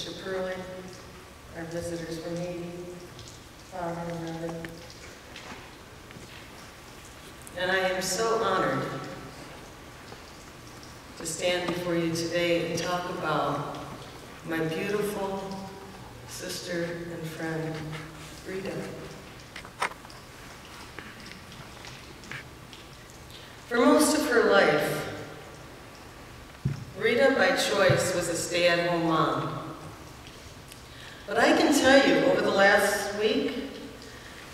Sister Pearlie, our visitors from Haiti, Father and Mother. And I am so honored to stand before you today and talk about my beautiful sister and friend, Rita. For most of her life, Rita, by choice, was a stay-at-home mom. But I can tell you, over the last week,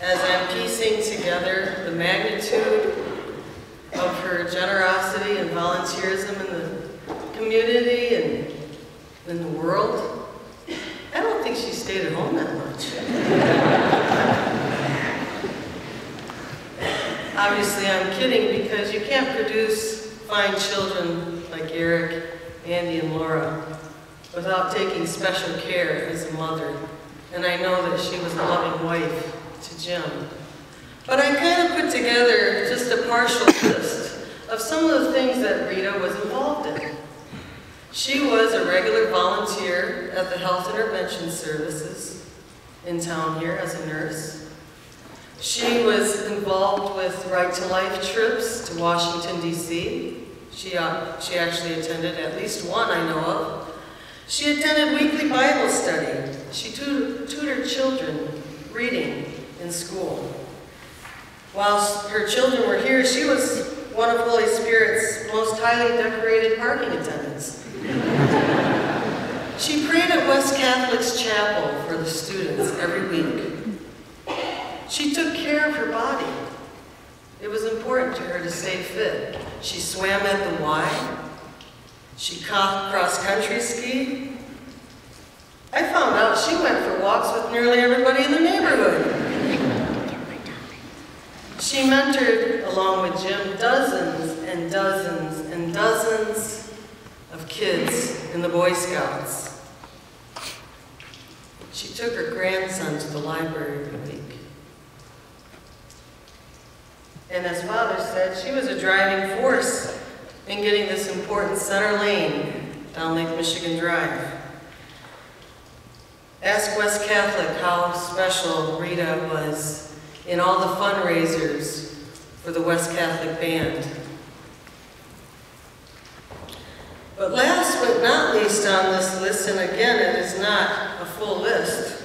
as I'm piecing together the magnitude of her generosity and volunteerism in the community and in the world, I don't think she stayed at home that much. Obviously, I'm kidding, because you can't produce fine children like Eric, Andy, and Laura without taking special care as a mother. And I know that she was a loving wife to Jim. But I kind of put together just a partial list of some of the things that Rita was involved in. She was a regular volunteer at the Health Intervention Services in town here as a nurse. She was involved with Right to Life trips to Washington, D.C. She actually attended at least one I know of. She attended weekly Bible study. She tutored children reading in school. Whilst her children were here, she was one of Holy Spirit's most highly decorated parking attendants. She prayed at West Catholic's chapel for the students every week. She took care of her body. It was important to her to stay fit. She swam at the Y. She cross-country skied. I found out she went for walks with nearly everybody in the neighborhood. She mentored, along with Jim, dozens and dozens and dozens of kids in the Boy Scouts. She took her grandson to the library every week. And as Father said, she was a driving force in getting this important center lane down Lake Michigan Drive. Ask West Catholic how special Rita was in all the fundraisers for the West Catholic Band. But last but not least on this list, and again, it is not a full list,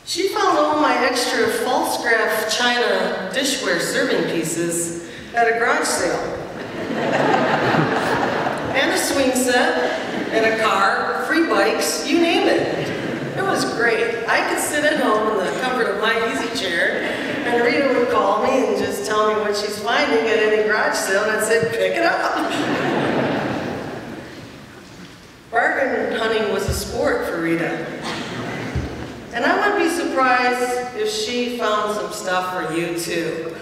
she found all my extra false graph china dishware serving pieces at a garage sale. And a swing set, and a car, free bikes, you name it. It was great. I could sit at home in the comfort of my easy chair, and Rita would call me and just tell me what she's finding at any garage sale, and I'd say, pick it up. Bargain hunting was a sport for Rita. And I wouldn't be surprised if she found some stuff for you too.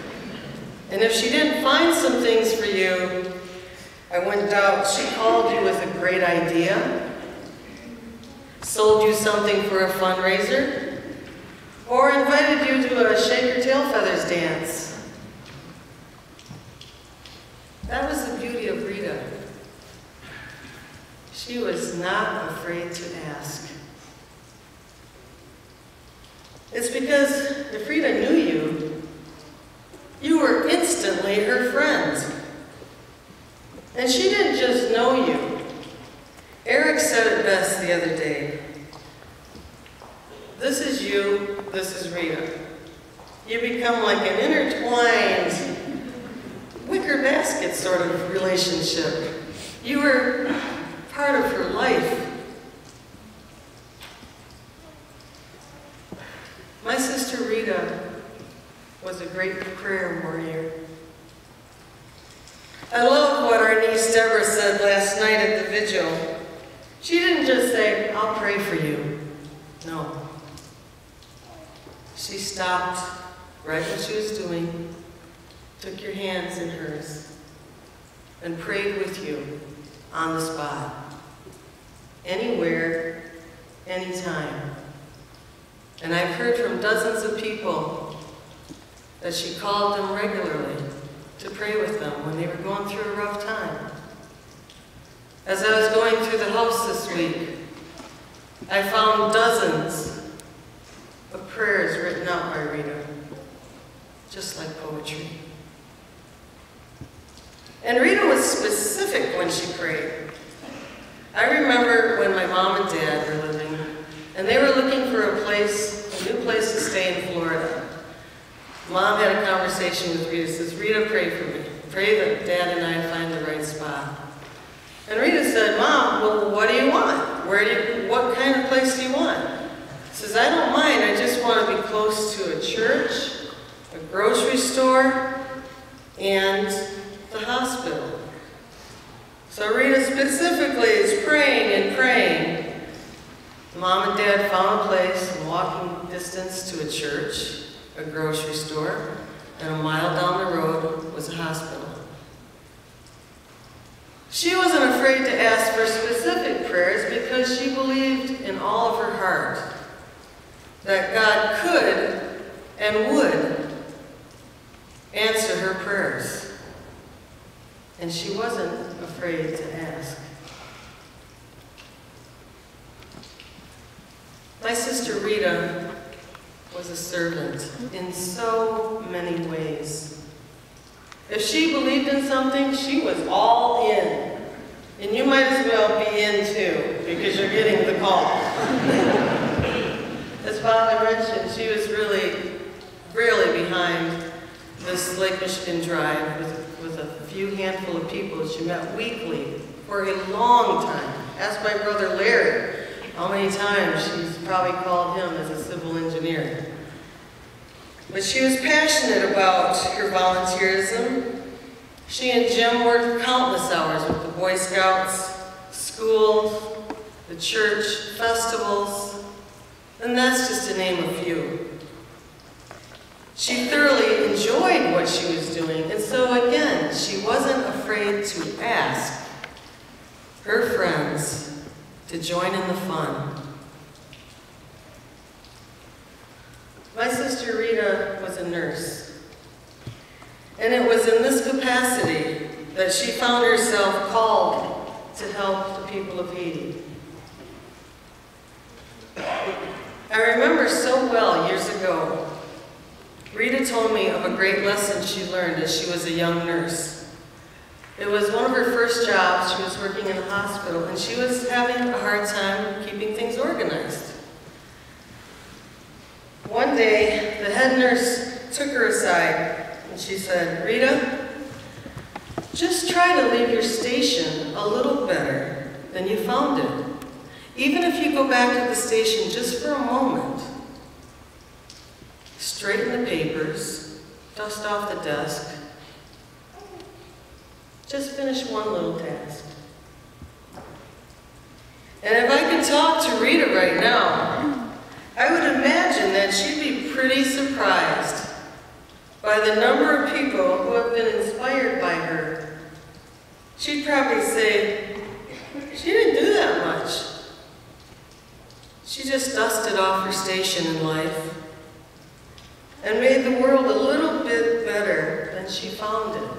And if she didn't find some things for you, I wouldn't doubt she called you with a great idea, sold you something for a fundraiser, or invited you to a shake your tail feathers dance. That was the beauty of Rita. She was not afraid to ask. It's because if Rita knew you, you were instantly her friend. And she didn't just know you. Eric said it best the other day. This is you, this is Rita. You become like an intertwined wicker basket sort of relationship. You were part of her life. My sister Rita was a great prayer warrior. I love what our niece Deborah said last night at the vigil. She didn't just say, I'll pray for you. No. She stopped right what she was doing, took your hands in hers, and prayed with you on the spot. Anywhere, anytime. And I've heard from dozens of people that she called them regularly to pray with them when they were going through a rough time. As I was going through the house this week, I found dozens of prayers written out by Rita, just like poetry. And Rita was specific when she prayed. I remember when my mom and dad were living, and they were looking for a new place to stay in Florida. Mom had a conversation with Rita, says, Rita, pray for me. Pray that Dad and I find the right spot. And Rita said, Mom, well, what do you want? What kind of place do you want? She says, I don't mind, I just want to be close to a church, a grocery store, and the hospital. So Rita specifically is praying and praying. Mom and Dad found a place in walking distance to a church, a grocery store, and a mile down the road was a hospital. She wasn't afraid to ask for specific prayers because she believed in all of her heart that God could and would answer her prayers. And she wasn't afraid to ask. My sister Rita was a servant in so many ways. If she believed in something, she was all in. And you might as well be in too, because you're getting the call. As Father mentioned, she was really behind this Lake Michigan drive with a few handful of people she met weekly for a long time. Ask my brother Larry how many times she's probably called him as a civil engineer. But she was passionate about her volunteerism. She and Jim worked countless hours with the Boy Scouts, schools, the church, festivals, and that's just to name a few. She thoroughly enjoyed what she was doing, and so again, she wasn't afraid to ask her friends to join in the fun. My sister Rita was a nurse, and it was in this capacity that she found herself called to help the people of Haiti. I remember so well years ago, Rita told me of a great lesson she learned as she was a young nurse. It was one of her first jobs. She was working in a hospital, and she was having a hard time keeping things organized. One day, the head nurse took her aside, and she said, Rita, just try to leave your station a little better than you found it. Even if you go back to the station just for a moment, straighten the papers, dust off the desk, just finish one little task. And if I could talk to Rita right now, I would imagine that she'd be pretty surprised by the number of people who have been inspired by her. She'd probably say, she didn't do that much. She just dusted off her station in life and made the world a little bit better than she found it.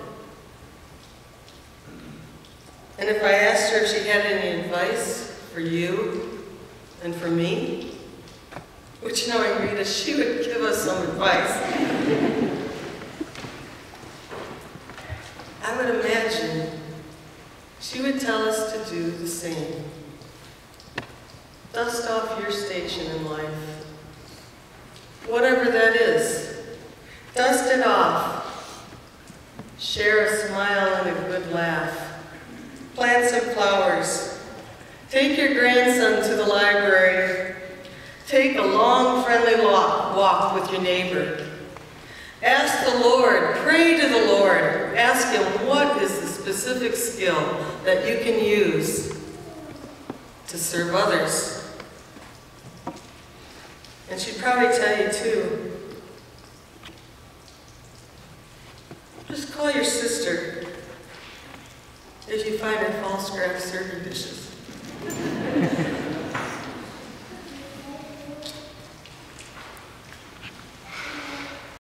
And if I asked her if she had any advice for you and for me, which knowing Rita, she would give us some advice. I would imagine she would tell us to do the same. Dust off your station in life. Whatever that is, dust it off. Share a smile and a good laugh. Plant some flowers. Take your grandson to the library. Take a long, friendly walk with your neighbor. Ask the Lord, pray to the Lord. Ask Him what is the specific skill that you can use to serve others. And she'd probably tell you too, just call your sister if you find her false scrap serving dishes.